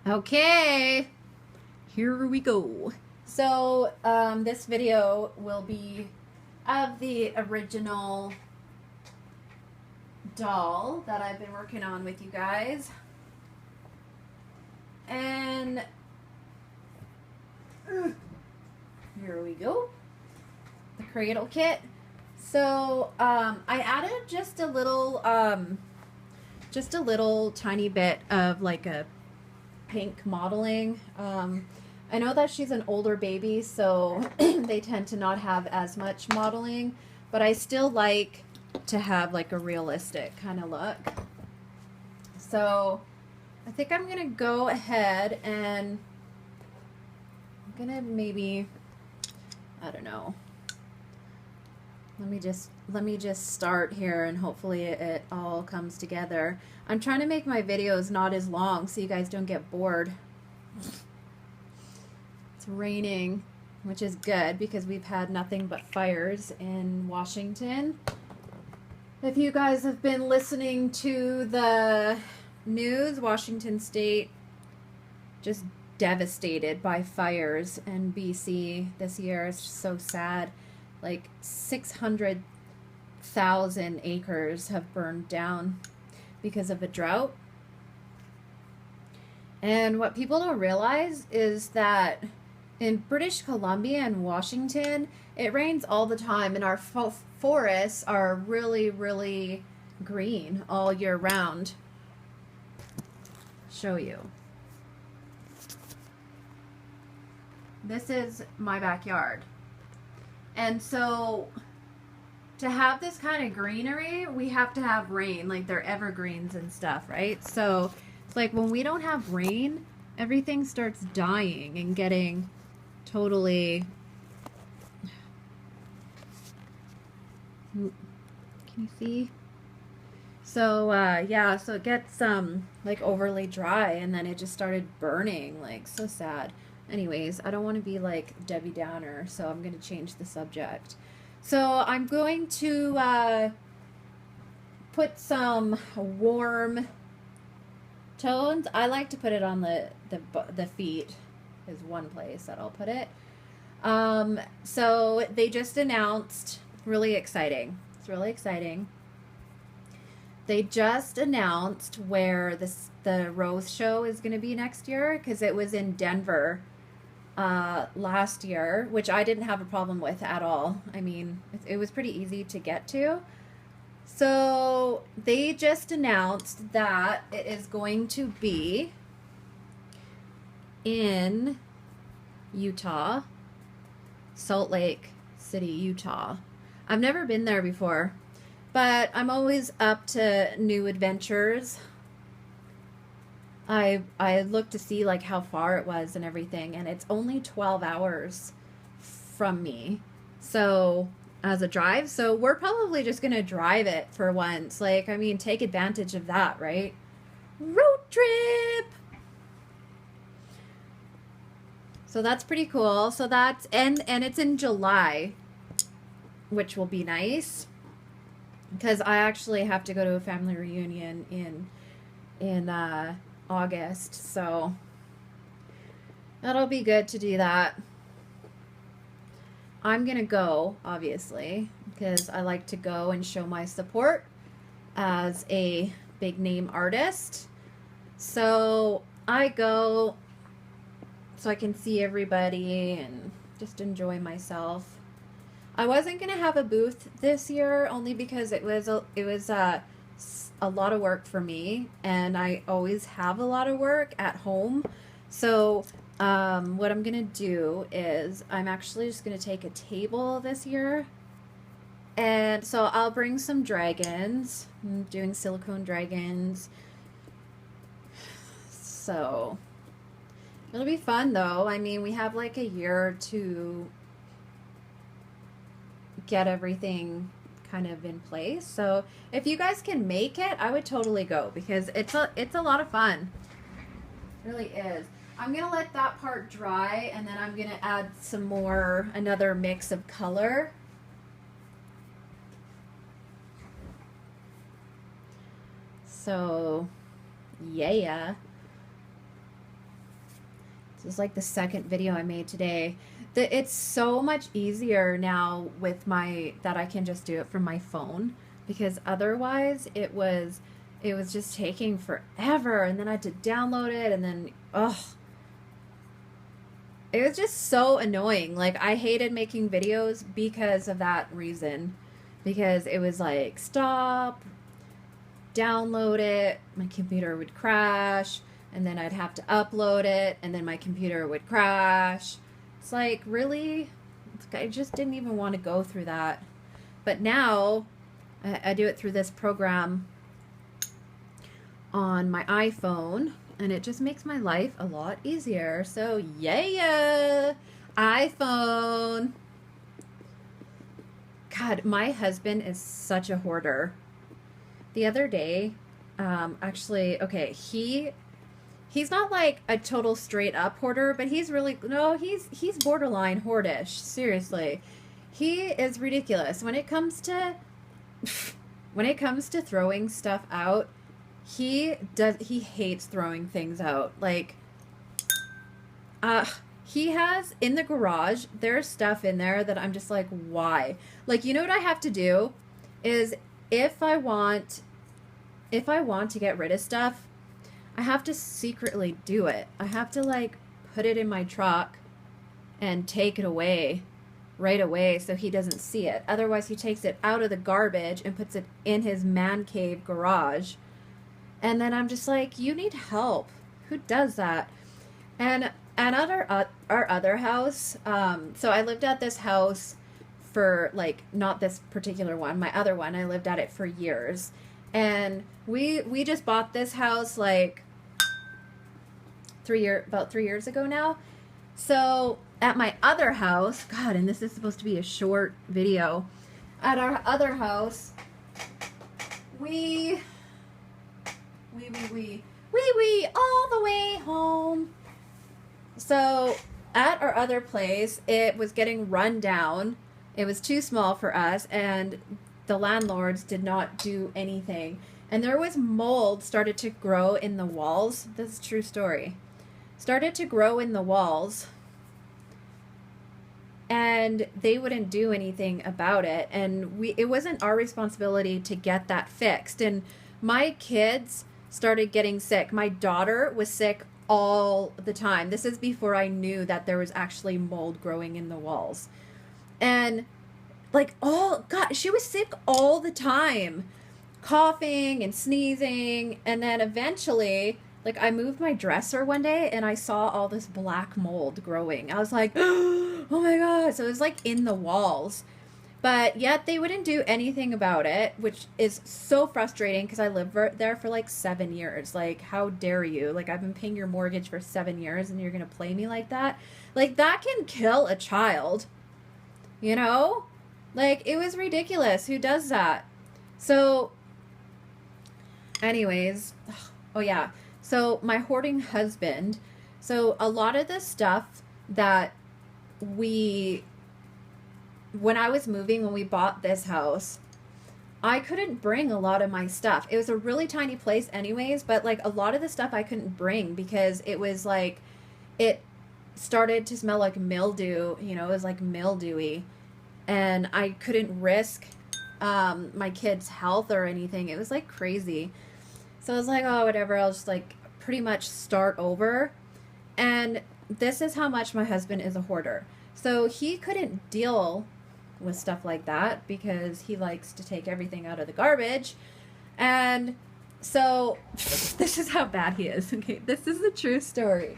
Okay, here we go. So, this video will be of the original doll that I've been working on with you guys. And here we go. The cradle kit. So, I added just a little tiny bit of like a pink modeling. I know that she's an older baby, so they tend to not have as much modeling, but I still like to have like a realistic kind of look. So I think I'm gonna go ahead and I'm gonna maybe, I don't know, let me just start here and hopefully it all comes together. I'm trying to make my videos not as long so you guys don't get bored. It's raining, which is good because we've had nothing but fires in Washington. If you guys have been listening to the news, Washington State just devastated by fires in BC this year. It's just so sad. Like 600,000 acres have burned down because of a drought. And what people don't realize is that in British Columbia and Washington, it rains all the time, and our forests are really, really green all year round. Show you. This is my backyard. And so to have this kind of greenery, we have to have rain, like they're evergreens and stuff, right? So it's like when we don't have rain, everything starts dying and getting totally, can you see? So yeah, so it gets like overly dry, and then it just started burning, like so sad. Anyways, I don't want to be like Debbie Downer, so I'm going to change the subject. So I'm going to put some warm tones. I like to put it on the feet is one place that I'll put it. So they just announced, really exciting. It's really exciting. They just announced where the Rose Show is going to be next year, because it was in Denver last year, which I didn't have a problem with at all. I mean, it was pretty easy to get to. So they just announced that it is going to be in Utah, Salt Lake City, Utah. I've never been there before, but I'm always up to new adventures. I looked to see like how far it was and everything, and it's only 12 hours from me. So as a drive, so we're probably just gonna drive it for once. Like, I mean, take advantage of that, right? Road trip. So that's pretty cool. So that's and it's in July, which will be nice because I actually have to go to a family reunion in August, so that'll be good to do that. I'm gonna go, obviously, because I like to go and show my support as a big name artist. So I go so I can see everybody and just enjoy myself. I wasn't gonna have a booth this year only because it was a lot of work for me, and I always have a lot of work at home. So what I'm gonna do is I'm actually just gonna take a table this year, and so I'll bring some dragons. I'm doing silicone dragons, so it'll be fun though. I mean, we have like a year to get everything kind of in place. So if you guys can make it, I would totally go because it's a lot of fun. It really is. I'm gonna let that part dry, and then I'm gonna add some more, another mix of color. So yeah. This is like the second video I made today. It's so much easier now with that I can just do it from my phone, because otherwise it was just taking forever, and then I had to download it, and then it was just so annoying. Like, I hated making videos because of that reason, because it was like, stop, download it, my computer would crash, and then I'd have to upload it, and then my computer would crash. It's like, really? I just didn't even want to go through that. But now I do it through this program on my iPhone, and it just makes my life a lot easier. So yeah, iPhone. God, my husband is such a hoarder. The other day, actually, okay, he's not like a total straight up hoarder, but he's borderline hoardish. Seriously, he is ridiculous when it comes to throwing stuff out. He hates throwing things out. Like, he has in the garage, there's stuff in there that I'm just like, why? Like, you know what I have to do is, if I want to get rid of stuff, I have to secretly do it. I have to, like, put it in my truck and take it away right away so he doesn't see it. Otherwise, he takes it out of the garbage and puts it in his man cave garage. And then I'm just like, you need help. Who does that? And at our other house, so I lived at this house for, like, not this particular one, my other one, I lived at it for years. And we just bought this house, like, about 3 years ago now. So at my other house, God, and this is supposed to be a short video. At our other house, we all the way home. So at our other place, it was getting run down. It was too small for us, and the landlords did not do anything. And there was mold started to grow in the walls. This is a true story. Started to grow in the walls, and they wouldn't do anything about it. And it wasn't our responsibility to get that fixed. And my kids started getting sick. My daughter was sick all the time. This is before I knew that there was actually mold growing in the walls. And, like, oh God, she was sick all the time, coughing and sneezing. And then eventually, like, I moved my dresser one day and I saw all this black mold growing. I was like, oh my God. So it was, like, in the walls. But yet they wouldn't do anything about it, which is so frustrating because I lived there for like 7 years. Like, how dare you? Like, I've been paying your mortgage for 7 years and you're going to play me like that? Like, that can kill a child, you know? Like, it was ridiculous. Who does that? So, anyways, oh yeah. So, my hoarding husband, so a lot of the stuff that when I was moving, when we bought this house, I couldn't bring a lot of my stuff. It was a really tiny place anyways, but, like, a lot of the stuff I couldn't bring because it was like, it started to smell like mildew, you know, it was like mildewy, and I couldn't risk my kids' health or anything. It was like crazy. So I was like, oh, whatever, I'll just, like, pretty much start over. And this is how much my husband is a hoarder. So he couldn't deal with stuff like that because he likes to take everything out of the garbage. And so this is how bad he is. Okay, this is the true story.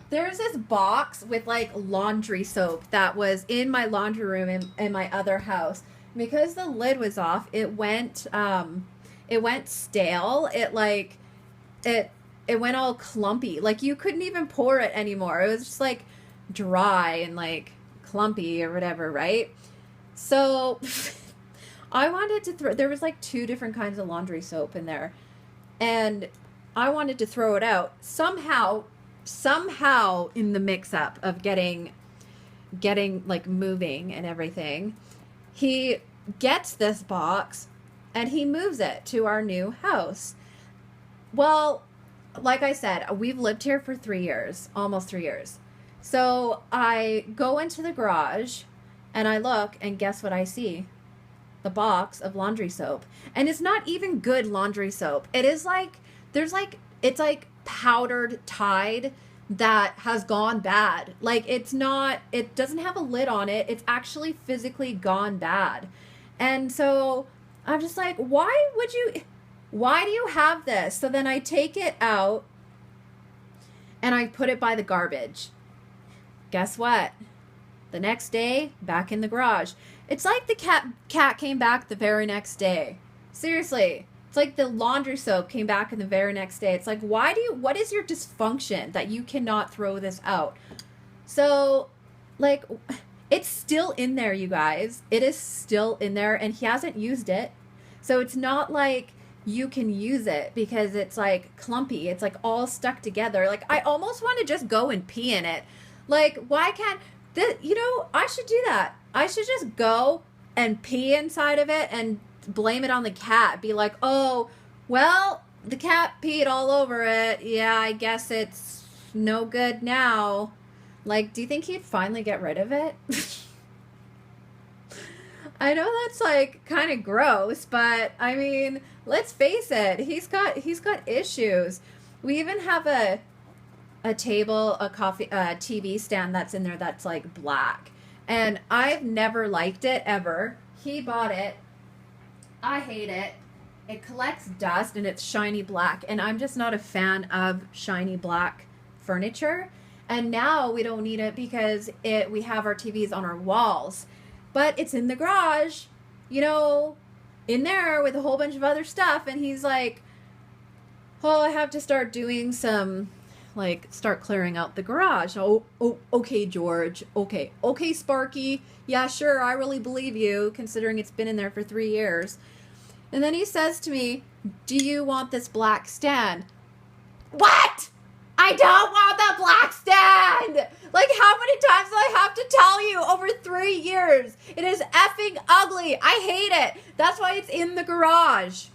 There's this box with, like, laundry soap that was in my laundry room in my other house. Because the lid was off, it went stale. It went all clumpy. Like, you couldn't even pour it anymore. It was just, like, dry and, like, clumpy or whatever, right? So I wanted to there was, like, 2 different kinds of laundry soap in there. And I wanted to throw it out. Somehow in the mix-up of getting, like, moving and everything, he gets this box and he moves it to our new house. Well, like I said, we've lived here for 3 years, almost 3 years. So I go into the garage and I look, and guess what I see? The box of laundry soap. And it's not even good laundry soap. It is like, it's like powdered Tide that has gone bad. Like, it's not, it doesn't have a lid on it. It's actually physically gone bad. And so I'm just like, why do you have this? So then I take it out and I put it by the garbage. Guess what? The next day, back in the garage. It's like the cat came back the very next day. Seriously. It's like the laundry soap came back in the very next day. It's like, what is your dysfunction that you cannot throw this out? So, like, it's still in there, you guys. It is still in there, and he hasn't used it. So it's not like you can use it because it's like clumpy. It's like all stuck together. Like, I almost want to just go and pee in it. Like, why can't I should do that. I should just go and pee inside of it and blame it on the cat. Be like, oh, well, the cat peed all over it. Yeah, I guess it's no good now. Like, do you think he'd finally get rid of it? I know that's like kind of gross, but I mean, let's face it. He's got issues. We even have a table, a TV stand that's in there that's like black. And I've never liked it ever. He bought it. I hate it. It collects dust and it's shiny black. And I'm just not a fan of shiny black furniture. And now we don't need it because we have our TVs on our walls. But it's in the garage, in there with a whole bunch of other stuff. And he's like, well, I have to start doing some, start clearing out the garage. Oh, okay, George. Okay, Sparky. Yeah, sure, I really believe you, considering it's been in there for 3 years. And then he says to me, do you want this black stand? What? I don't want the black stand! Like, how many times do I have to tell you over 3 years? It is effing ugly. I hate it. That's why it's in the garage.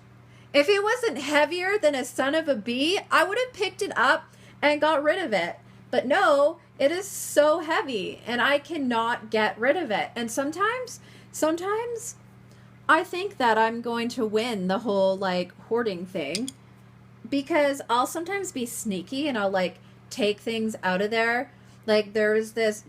If it wasn't heavier than a son of a bee, I would have picked it up and got rid of it. But no, it is so heavy and I cannot get rid of it. And sometimes I think that I'm going to win the whole hoarding thing, because I'll sometimes be sneaky and I'll take things out of there. Like there is this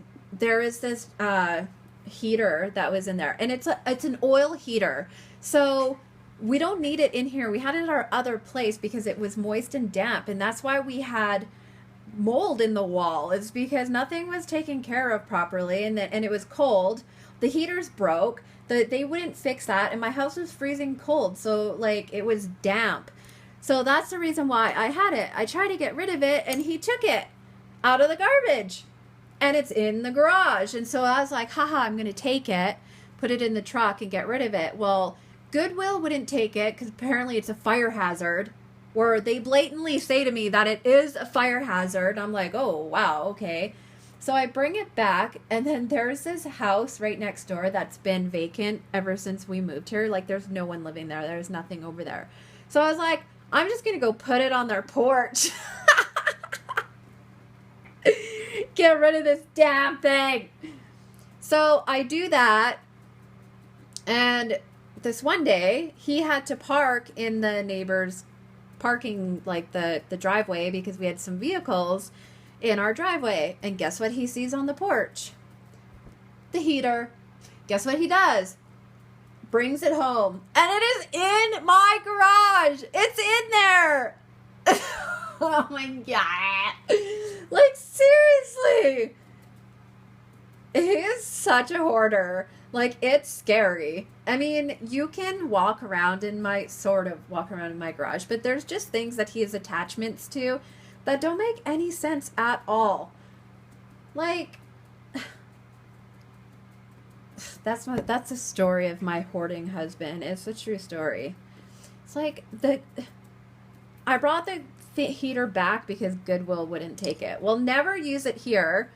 heater that was in there, and it's an oil heater. So we don't need it in here. We had it at our other place because it was moist and damp, and that's why we had mold in the wall. It's because nothing was taken care of properly, and it was cold. The heaters broke. They wouldn't fix that, and my house was freezing cold, so it was damp. So that's the reason why I had it. I tried to get rid of it, and he took it out of the garbage, and it's in the garage. And so I was like, haha, I'm going to take it, put it in the truck, and get rid of it. Well, Goodwill wouldn't take it because apparently it's a fire hazard, or they blatantly say to me that it is a fire hazard. I'm like, oh, wow, okay. So I bring it back, and then there's this house right next door that's been vacant ever since we moved here. There's no one living there. There's nothing over there. So I was like, I'm just going to go put it on their porch. Get rid of this damn thing. So I do that, and this one day, he had to park in the neighbor's parking, the driveway, because we had some vehicles in our driveway. And guess what he sees on the porch? The heater. Guess what he does? Brings it home. And it is in my garage. It's in there. Oh my God. Seriously. He is such a hoarder. It's scary. I mean, you can walk around in my garage, but there's just things that he has attachments to that don't make any sense at all. That's the story of my hoarding husband. It's a true story. It's I brought the heater back because Goodwill wouldn't take it. We'll never use it here.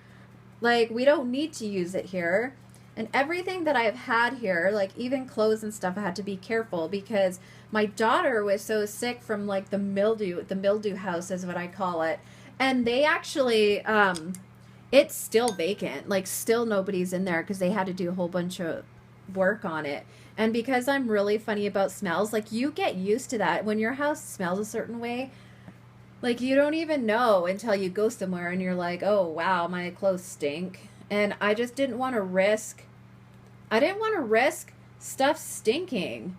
We don't need to use it here. And everything that I've had here, like even clothes and stuff, I had to be careful because my daughter was so sick from like the mildew house is what I call it. And they actually, it's still vacant. Like still nobody's in there because they had to do a whole bunch of work on it. And because I'm really funny about smells, like you get used to that. When your house smells a certain way, like you don't even know until you go somewhere and you're like, oh wow, my clothes stink. And I just didn't want to risk, I didn't want to risk stuff stinking.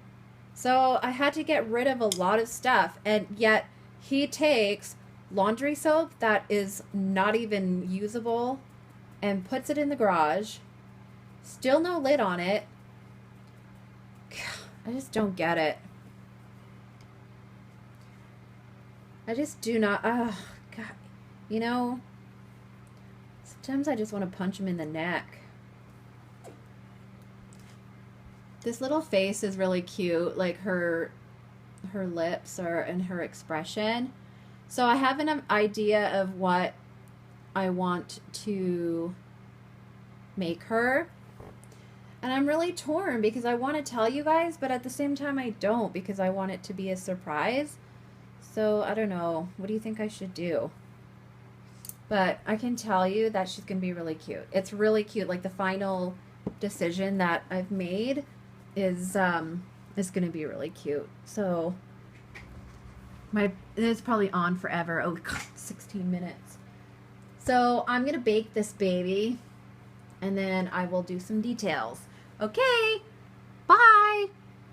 So I had to get rid of a lot of stuff. And yet he takes laundry soap that is not even usable and puts it in the garage. Still no lid on it. I just don't get it. I just do not. Oh, God. You know, sometimes I just want to punch him in the neck. This little face is really cute. Like her lips are and her expression. So I have an idea of what I want to make her. And I'm really torn because I want to tell you guys, but at the same time I don't because I want it to be a surprise. So I don't know. What do you think I should do? But I can tell you that she's going to be really cute. It's really cute. Like the final decision that I've made is going to be really cute. So it's probably on forever. Oh, God, 16 minutes. So I'm going to bake this baby and then I will do some details. Okay, bye.